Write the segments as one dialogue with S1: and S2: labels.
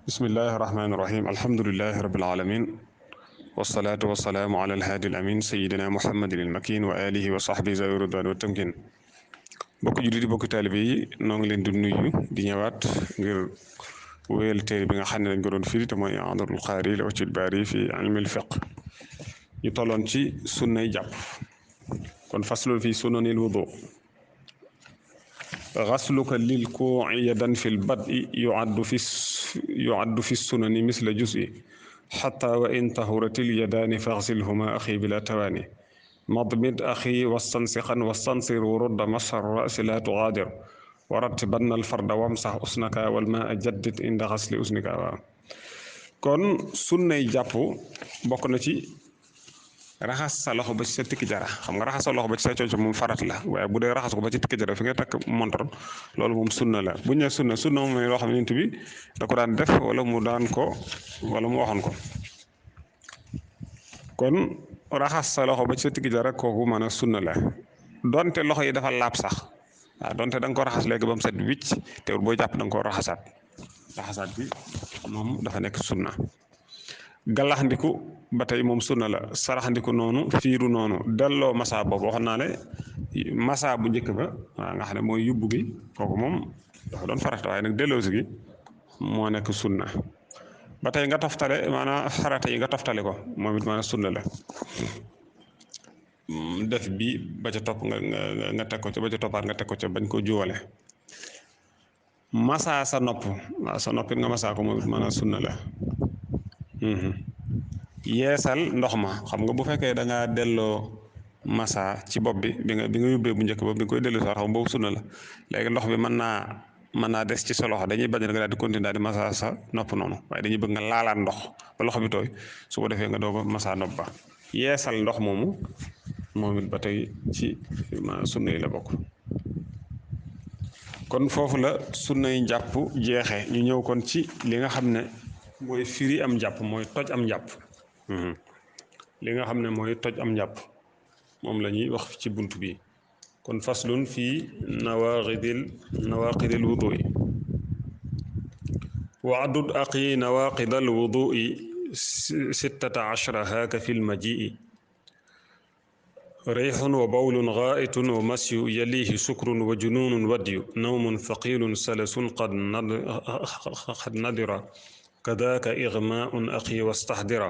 S1: bismillahi irrahmani irrahim alhamdulilahi rabilalamin wasalaatu wasalaamu ala alhaadi al amin sayidina muhammadin il makin wa alihi wa sahbi zawi ridwan wa tamkin bokki jullit yi bokki taalibe yi noo ngi leen di nuyu di ñëwaat ngir wéyal téere bi nga xam ne dañ ko doon firi te mooy I'daadul Qaari li Fathil Baari fi ilmil fiqh ñu tolloon ci sunnay jàpp kon faslun fi sunanil wudu xasluka lil kuuci yadan fi lbad'i yucaddu fi sunani misla jus'i xataa wa in tahuratil yadaani faxsilhuma axi bila tawaani madmid axi wastansiqan wastansir wurudda masar rasi la tugaadir warattibanna alfarda wamsax usnaka walmaa jaddid inda xasli usnika waaw kon sunnay jàpp bokk na ci raxas sa loxo ba ci sa tikki jara xam nga raxas sa loxo ba ci sa cooco moom farat la waaye bu dee raxas ko ba ci tikki jara fi nga takk montor loolu moom sunna la bu ñu nee sunna moom loo xam ne nit bi da ko daan def wala mu waxoon ko kon raxas sa loxo ba ci sa tikki jara kooku mën a sunna la donte loxo yi dafa laab sax waaw donte da nga ko raxas léegi ba mu set wicc te booy jàpp da nga ko raxasaat bi moom dafa nekk sunna galaxndiku ba tey moom sunna la saraxndiku noonu fiiru noonu delloo masa boobu waxoon naa ne masa bu njëkk ba waaw nga xam ne mooy yubbu gi kooku moom dafa doon farata waaye nag delloosi gi moo nekk sunna ba tey nga toftale maanaam farata yi nga toftale ko moom it maanaam sunna la def bi ba ca topp nga teg ko ca ba ca toppaat nga teg ko ca bañ ko juwale masa sa nopp waaw sa noppit nga masa ko moom it maanaam sunna la yeesal ndox ma xam nga bu fekkee da ngaa delloo masa ci bopp bi nga yubbee bu njëkk ba bi nga koy delloo sa xam boobu sunna la léegi ndox bi mën naa des ci sa loxo dañuy bañ nga daal di continuer daal di masa sa nopp noonu waaye dañuy bëgg nga laalaat ndox ba loxo bi tooy su ko defee nga doog a masa nopp ba yeesal ndox moomu moom it ba tey ci sunna yi la bokk kon foofu la sunnay njàpp jeexe ñu ñëw kon ci li nga xam ne mooy firi am njàpp mooy toj am njàpp li nga xam ne mooy toj am njàpp moom la ñuy wax ci bunt bi kon faslun fii nawaqidil wudui wa addud aqi nawaqidal wudui 16 haaka fi lmajii reyxun wa bawlun gaa'itun wa masyu yalihi sukrun wa jununun wadyu nawmun thaqilun salasun qad nadira kadaaka igmaa'un axi wastaxdira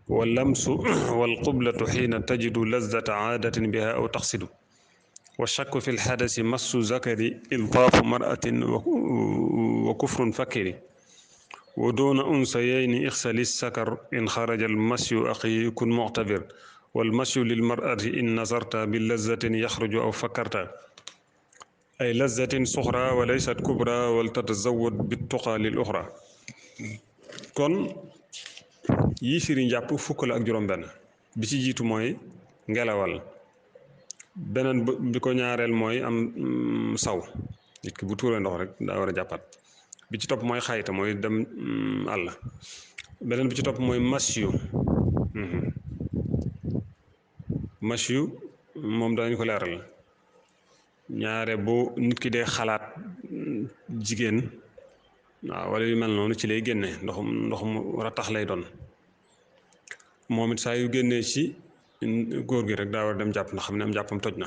S1: wallamsu walqublatu xiina tajidu lazzata caadatin biha aw taqsidu washakku fi lxadasi massu zakari iltaafu maratin wa kufrun fakkiri wa duuna unsayayni ixsali sakar in xaraja almasyu axi kun muctabir walmasyu lilmarati in nazarta bi lazzatin yaxruju aw fakkarta ay lazzatin suxra wa laysat kubra wal tatazawad bittuqa lil uxra kon yii firi njàpp fukk la ak juróom-benn bi ci jiitu mooy ngelawal beneen bi ko ñaareel mooy am saw nit ki bu tuuree ndox rek daa war a jàppaat bi ci topp mooy xayta mooy dem àll beneen bi ci topp mooy masyu moom dañu ko leeral ñaare bu nit ki dee xalaat jigéen waaw wala yu mel noonu ci lay génne ndox mu ratax lay doon moom it saa yu génnee ci góor gi rek daa war a dem jàpp na xam ne am jàppam toj na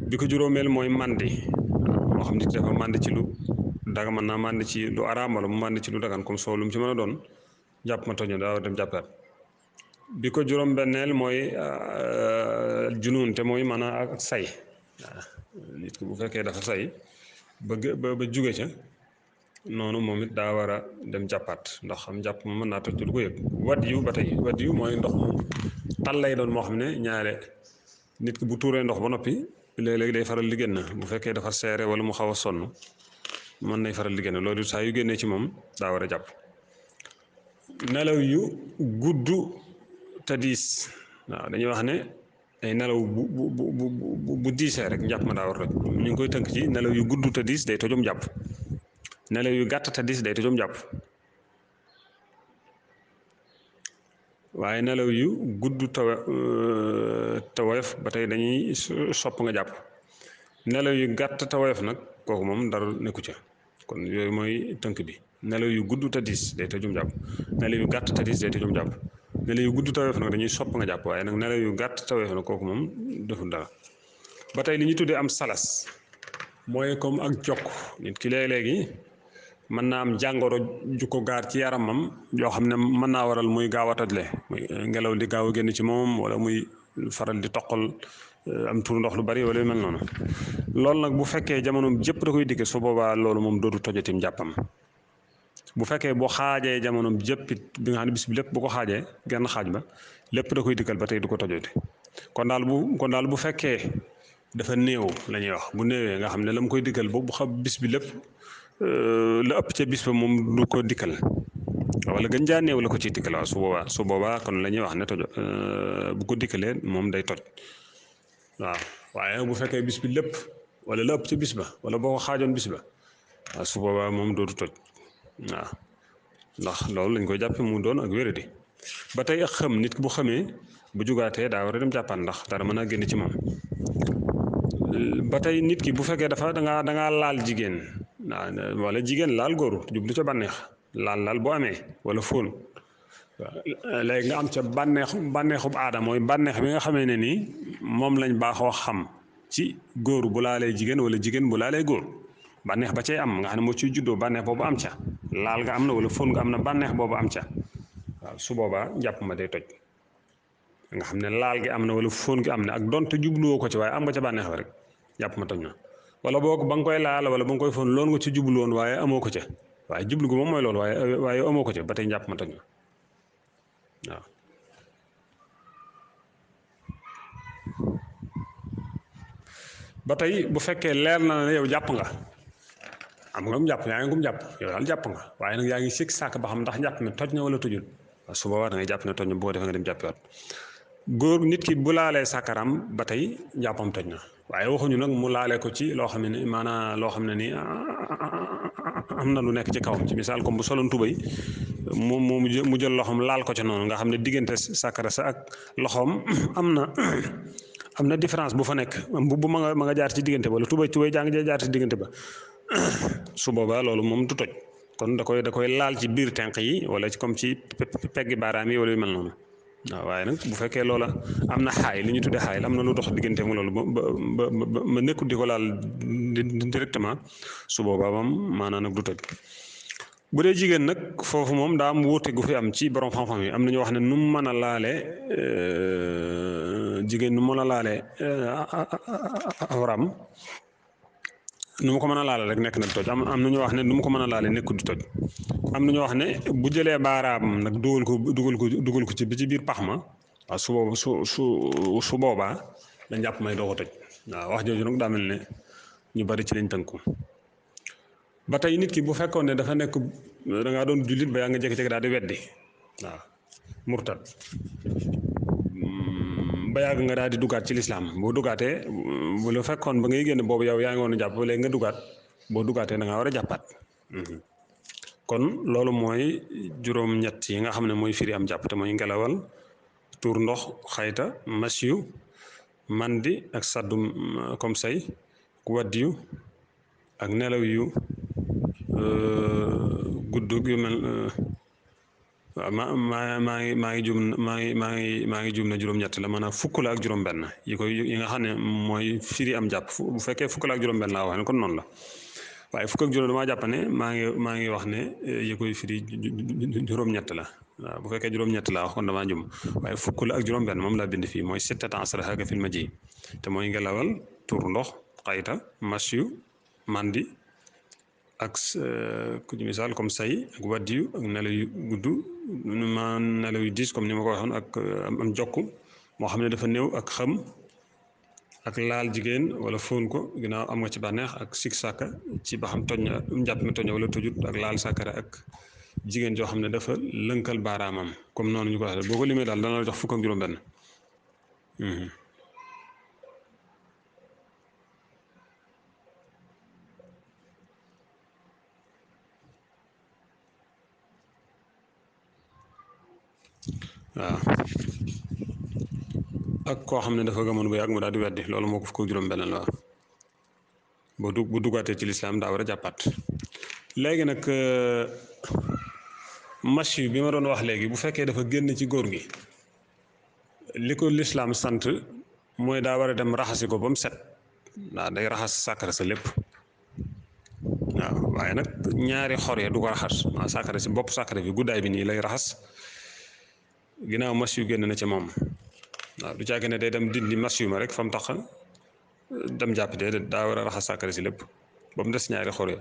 S1: bi ko juróomeel mooy màndi moo xam nit dafa màndi ci lu daga mën naa màndi ci lu araam wala mu màndi ci lu dagan comme soo lu mu ci mën a doon jàpp ma toj na daa war a dem jàppaat bi ko juróom-benneel mooy junuun te mooy maanaam ak say waaw nit ki bu fekkee dafa say ba jóge ca noonu moom it daa war a dem jàppaat ndax xam jàpp moom mën naa toj du ko yëg wat yu ba tey wat yu mooy ndox mu tal lay doon moo xam ne ñaare nit ki bu tuuree ndox ba noppi léeg-léeg day faral di génn bu fekkee dafa seere wala mu xaw a sonn mën nay faral di génn loolu saa yu génnee ci moom daa war a jàpp nelaw yu gudd te diis waaw dañuy wax ne ay nelaw bu diisee rek njàpp ma daa war a toj ñu ngi koy tënk ci nelaw yu gudd te diis day tojum jàpp nelaw yu gàtt te diis day tojum jàpp waaye nelaw yu gudd te woyof ba tey dañuy sopp nga jàpp nelaw yu gàtt te woyof nag kooku moom dara nekku ca kon yooyu mooy tënk bi nelaw yu gudd te diis day tëjum jàpp nelaw yu gàtt te diis day tëjum jàpp nelaw yu gudd te woyof nag dañuy sopp nga jàpp waaye nag nelaw yu gàtt te woyof nag kooku moom deful dara ba tey li ñuy tuddee am salas mooy comme ak jokk nit ki léegi mën naa am jàngoro ju ko gaar ci yaramam yoo xam ne mën naa waral muy gaaw a tojle muy ngelaw di gaaw a génn ci moom wala muy faral di toqal am tur ndox lu bari wala yu mel noonu loolu nag bu fekkee jamono jëpp da koy dikke su boobaa loolu moom dootu tojatim jàppam bu fekkee boo xaajee jamono jëpp it bi nga xam ne bis bi lépp bu ko xaajee genn xaaj ba lépp da koy dikkal ba tey du ko tojoti kon daal bu fekkee dafa néew la ñuy wax bu néewee nga xam ne la mu koy dikkal boobu xam bis bi lépp la ëpp ca bis ba moom du ko dikkal wala gën jaa néew la ko ciy dikkal waaw su boobaa kon la ñuy wax ne tojo bu ko dikkalee moom day toj waaw waaye bu fekkee bis bi lépp wala la ëpp ca bis ba wala boo ko xaajoon bis ba waaw su boobaa moom dootu toj waaw ndax loolu lañ koy jàppe mu doon ak wéradi ba tey ak xam nit bu xamee bu jugaatee daa war a dem jàppaat ndax dara mën a génn ci moom ba tey nit ki bu fekkee dafa dangaa laal jigéen wala jigéen laal góor jublu ca bànneex laal bu amee wala fóon léegi nga am ca bànneexub aada mooy bànneex bi nga xamee ne nii moom lañ baaxoo xam ci góor bu laalee jigéen wala jigéen bu laalee góor bànneex ba cay am nga xam ne moo ciy juddoo bànneex boobu am ca laal nga am na wala fóon nga am na bànneex boobu am ca waaw su boobaa njàpp ma day toj nga xam ne laal gi am na wala fóon gi am na ak donte jubluwoo ko ci waaye am nga ca bànneex ba rek jàpp ma toj na wala boog ba nga koy laal wala ba nga koy fóon loolu nga ci jublu woon waaye amoo ko ca waaye jublu gu moom mooy loolu waaye amoo ko ca ba tey njàpp ma toj na waaw ba tey bu fekkee leer na ne yow jàpp nga am nga mu jàpp yaa ngi gum jàpp yow daal jàpp nga waaye nag yaa ngi sikk sàkk ba xam ndax njàpp mi toj na wala tojul waaw su boobaa da ngay jàpp ne toj na bu ko defee nga dem jàppiwaat góor nit ki bu laalee sàkkaram ba tey njàppam toj na waaye waxuñu nag mu laale ko ci loo xam ne maanaam loo xam ne nii am na lu nekk ci kawam ci misaal comme bu soloon tubay mu jël loxoom laal ko ci noonu nga xam ne diggante sàkkara sa ak loxoom am na différence bu fa nekk bu ma nga jaar ci diggante ba wala tubay jaa ngi jaar ci diggante ba su boobaa loolu moom du toj kon da koy laal ci biir tenq yi wala ci comme ci peggi baaraam yi wala yu mel noonu waaw waaye nag bu fekkee loola am na xaay li ñu tuddee xaay am na lu dox diggante mu loolu ba nekkul di ko laal directement su boobaa moom maanaam nag du toj bu dee jigéen nag foofu moom daa am wuute gu fi am ci borom xam-xam yi am na ñu wax ne nu mu mën a laale jigéen nu mu mën a laale awram nu mu ko mën a laale rek nekk na di toj am na ñu wax ne nu mu ko mën a laale nekkul di toj am na ñu wax ne bu jëlee baaraam nag dugal ko ci bi ci biir pax ma waaw su boobaa da njàpp may doo ko toj waaw wax jooju nag daa mel ne ñu bari ci lañ tënku ba tey nit ki bu fekkoon ne dafa nekk da ngaa doon jullit ba yaa nga jékki-jékki daal di weddi waaw murtad ba yàgg nga daal di dugaat ci lislaam boo dugaatee bu la fekkoon ba ngay génn boobu yow yaa ngi woon a jàpp ba léegi nga dugaat boo dugaatee da ngaa war a jàppaat kon loolu mooy juróom-ñett yi nga xam ne mooy firi am jàpp te mooy ngelawal tuur ndox xayta masyu mandi ak saddu comme say waddiyu ak nelaw yu guddug yu mel waaw maa ngi jum na juróom-ñett la maanaam fukk la ak juróom-benn yi nga xam ne mooy firi am jàpp bu fekkee fukk la ak juróom-benn laa wax ne kon noonu la waaye fukk ak juróom damaa jàpp ne maa ngi wax ne yi koy firi juróom-ñett la waaw bu fekkee juróom-ñett laa wax kon damaa jum waaye fukk la ak juróom-benn moom laa bind fii mooy sittata asra haka fil maji te mooy ngelawal tur ndox xayta masyu mandi ak ku ci misaal comme say ak waddiyu ak nelaw yu gudd nelaw yu diis comme ni ma ko waxoon ak am jokk moo xam ne dafa néew ak xam ak laal jigéen wala fóon ko ginnaaw am nga ci bànneex ak sik sàkka ci ba xam toj na njàpp mi toj na wala tojut ak laal sàkkara ak jigéen joo xam ne dafa lënkal baaraamam comme noonu ñu ko waxee boo ko limee daal dana la jox fukk ak juróom-benn waaw ak koo xam ne dafa gëmoon bu yàgg mu daal di weddi loolu moo ko fukk ak juróom-benn la waaw bu duggaatee ci lislaam daa war a jàppaat léegi nag machine bi ma doon wax léegi bu fekkee dafa génn ci góor gi li ko lislaam sant mooy daa war a dem raxasi ko ba mu set ndax day raxas sàkkara sa lépp waaw waaye nag ñaari xor ya du ko raxas waaw sàkkara si bopp sàkkara bi guddaay bi nii lay raxas ginnaaw mas yu génn na ci moom waaw du caagi ne day dem dindi mas yu ma rek fa mu tax dem jàpp déedéet daa war a raxas sàkkara si lépp ba mu des ñaari xor ya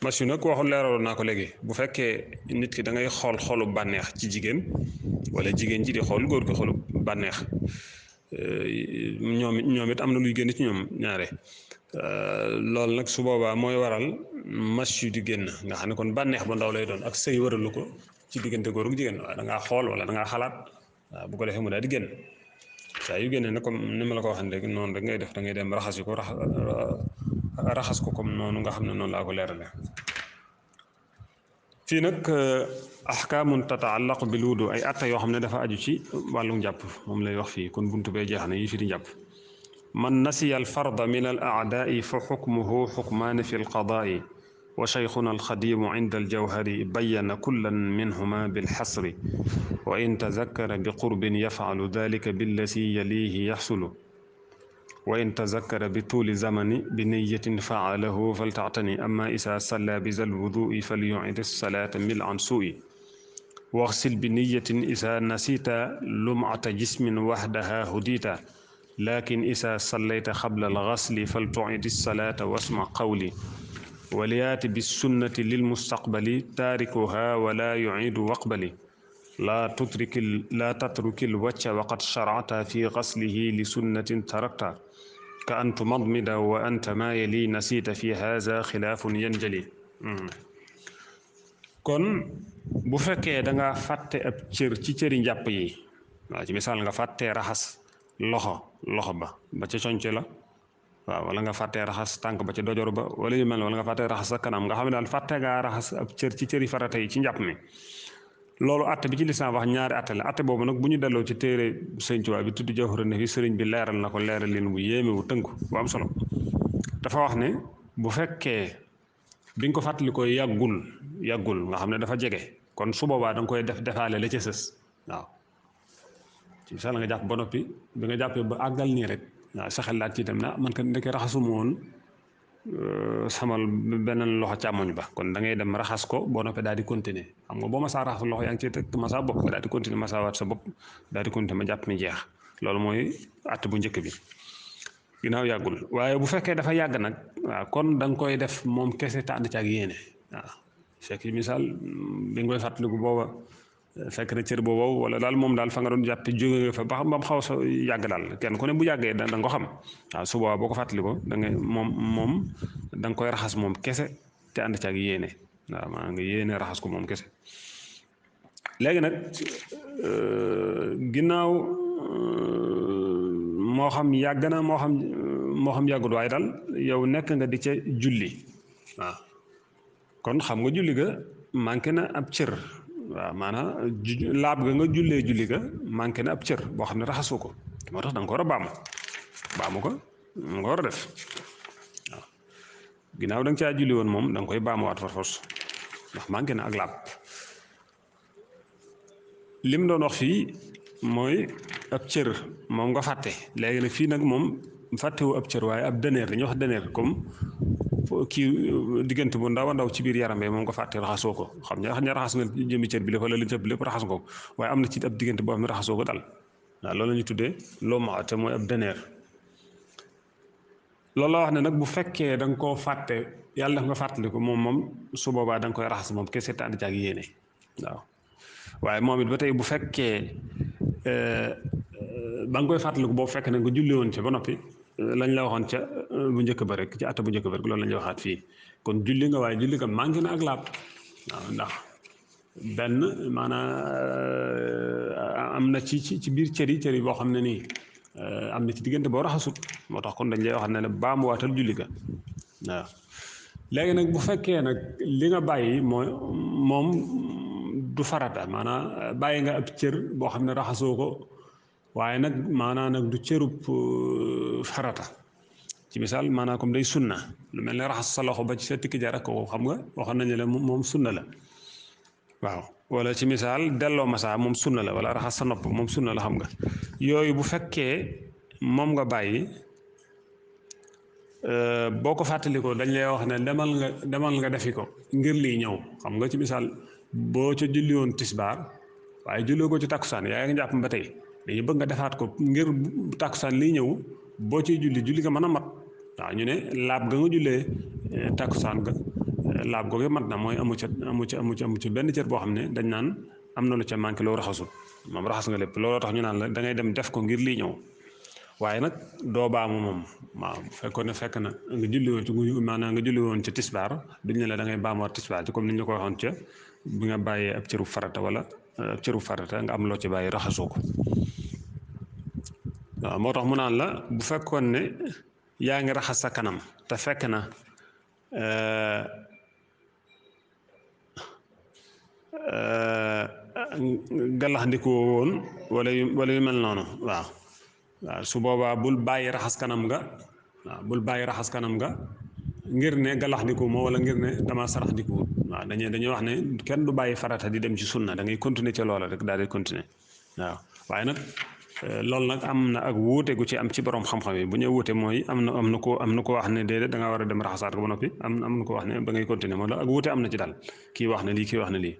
S1: mas yu nag waxul leeraloon naa ko léegi bu fekkee nit ki da ngay xool xolu bànneex ci jigéen wala jigéen ji di xool góor gi xolu bànneex ñoom it am na luy génn ci ñoom ñaare loolu nag su boobaa mooy waral mas yu di génn nga xam ne kon bànneex ba ndaw lay doon ak sëy waralu ko ci diggante góor ak jigéen waaye da ngaa xool wala da ngaa xalaat waaw bu ko defee mu daal di génn saa yu génnee nag comme ni ma la ko waxee rek noonu rek ngay def da ngay dem raxas ko raxas ko comme noonu nga xam ne noonu laa ko leerale fii nag ahkaamun tataallaq bil wudu ay atta yoo xam ne dafa aju ci wàllu njàpp moom lay wax fii kon buntu bee jeex na yi fi di njàpp man nasiya al farda min al aadaai fa xukmuhu xukmaani fi al qadaai wa cheikhuna alxadimu inda aljawhari bayana kullan minhuma bilxasri wa in tazakkara bi qurbin yafcalu dalika billati yalihi yaxsulu wa in tazakkara bi tuuli zamani bi niyatin faalahu faltactani ama isa salla bi zal wudui falyucid alsalata mil an suui waxsil bi niyatin isa nasita lumcata jismin waxdaha hudita lakin isa sallayta qabla algasli faltucid alsalata wasma qawli waliyaati bi sunnati lil mustaqbali taarikuha wala yuciidu waqbali laa tatrukil wacca waqad sharacta fi gaslihi li sunnatin tarakta ka an tumadmida wa anta maa yali nasiita fi haza xilaafun yanjali kon bu fekkee danga fàtte ab cër ci cëri njàpp yi waaw ci misaal nga fàttee raxas loxo ba ca conce la waaw wala nga fàttee raxas tànk ba ca dojor ba wala yu mel wala nga fàttee raxas sa kanam nga xam ne daal fàtte ngaa raxas ab cër ci cëri farata yi ci njàpp mi loolu atte bi ci lislaam wax ñaari atte la atte boobu nag bu ñu delloo ci téere sëñ Tuubaa bi tudd Jawharu Nafis sëriñ bi leeral na ko leeral leen bu yéeme bu tënku bu am solo dafa wax ne bu fekkee bi nga ko fàttali ko yàggul nga xam ne dafa jege kon su boobaa da nga koy defaale la ca sës waaw ci misaal nga jàpp ba noppi bi nga jàppee ba àggal nii rek waaw sa xel laat ci dem na man kat ndeke raxasuma woon samal beneen loxo càmmoñ ba kon da ngay dem raxas ko boo noppee daal di continuer xam nga boo masaa raxas loxo yaa ngi ci teg masaa bopp nga daal di continuer masaa waat sa bopp daal di continuer ma jàpp mi jeex loolu mooy att bu njëkk bi ginnaaw yàggul waaye bu fekkee dafa yàgg nag waaw kon da nga koy def moom kese te ànd ci ak yéene waaw fekk misaal bi nga koy fàttaliku booba fekk na cër boobu wala daal moom daal fa nga doon jàpp jóge nga fa ba mu xaw sa yàgg daal kenn ku ne bu yàggee da nga ko xam waaw su boobaa boo ko fàttali ko da nga moom da nga koy raxas moom kese te ànd ci ak yéene waaw maa nga yéene raxas ko moom kese léegi nag ginnaaw moo xam yàgg na moo xam yàggut waaye daal yow nekk nga di ca julli waaw kon xam nga julli ga manqué na ab cër waaw maanaam laab ga nga jullee julli ga manqué na ab cër boo xam ne raxasu ko moo tax da nga ko war a baamu ko nga war a def waaw ginnaaw da nga caa julli woon moom da nga koy baamuwaat far force ndax manqué na ak laab lim doon wax fii mooy ab cër moom nga fàtte léegi nag fii nag moom fàttewu ab cër waaye ab dëneer dañuy wax dëneer comme kii diggante bu ndaw a ndaw ci biir yaram bi moom nga fàtte raxasoo ko xam ne raxas nga jëmmi cër bi lépp wala li ci lépp raxas nga ko waaye am na ci ab diggante boo xam ne raxasoo ko dal waaw loolu la ñuy tuddee loma te mooy ab dëneer loolu la wax ne nag bu fekkee da nga koo fàtte yàlla def nga fàttali ko moom su boobaa da nga koy raxas moom kese te ànd ci ak yéene waaw waaye moom it ba tey bu fekkee ba nga koy fàttaliku boobu fekk na nga julli woon ca ba noppi lañ la waxoon ca bu njëkk ba rek ci atta bu njëkk ba rek loolu lañ la waxaat fii kon julli nga waaye julli nga manqué na ak laab waaw ndax benn maanaam am na ci biir cër yi boo xam ne nii am na ci diggante boo raxasut moo tax kon dañ lay waxaat ne la baamuwaatal julli ga waaw léegi nag bu fekkee nag li nga bàyyi moom du farata maanaam bàyyi nga ab cër boo xam ne raxasoo ko waaye nag maanaam nag du cërub farata ci misaal maanaam comme day sunna lu mel ne raxas sa loxo ba ci sa tikki jar ak ko xam nga waxoon nañu la moom sunna la waaw wala ci misaal delloo masaa moom sunna la wala raxas sa nopp moom sunna la xam nga yooyu bu fekkee moom nga bàyyi boo ko fàttalikoo dañ lay wax ne demal nga defi ko ngir lii ñëw xam nga ci misaal boo ca julli woon tisbaar waaye jullee ko ci takkusaan yaa ngi jàpp ba tey dañuy bëgg nga defaat ko ngir takkusaan lii ñëw boo ciy julli nga mën a mat waaw ñu ne laab ga nga jullee takkusaan ga laab googu mat na mooy amu ci benn cër boo xam ne dañ naan am na lu ca manqué loo raxasul moom raxas nga lépp looloo tax ñu naan la da ngay dem def ko ngir lii ñëw waaye nag doo baamu moom waaw fekkoon ne fekk na nga julli woon ci maanaam nga julli woon ci tisbaar duñ ne la da ngay baamuwaat tisbaar ci comme ni ñu la ko waxoon ca bi nga bàyyee ab cëru farata wala ab cëru farata nga am loo ci bàyyi raxasoo ko waaw moo tax mu naan la bu fekkoon ne yaa ngi raxas sa kanam te fekk na galaxndikoo woon wala yu mel noonu waaw su boobaa bul bàyyi raxas kanam nga bul bàyyi raxas kanam nga ngir ne galaxndiku moo wala ngir ne dama sarax ndiku waaw dañuy wax ne kenn du bàyyi farata di dem ci sunna da ngay continuer ca loola rek daal di continuer waaw waaye nag loolu nag am na ak wuute gu ci am ci borom xam-xam yi bu ñu wuute mooy am na ko wax ne déedéet da nga war a dem raxasaat ko ba noppi am na ko wax ne da ngay continuer moo la ak wuute am na ci daal kii wax na lii kii wax na lii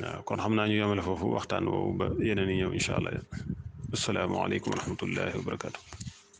S1: waaw kon xam naa ñu yomale foofu waxtaan woowu ba yeneen yi ñëw incha allah asalaamaaleykum wa rahmatullahi wa barakaatu.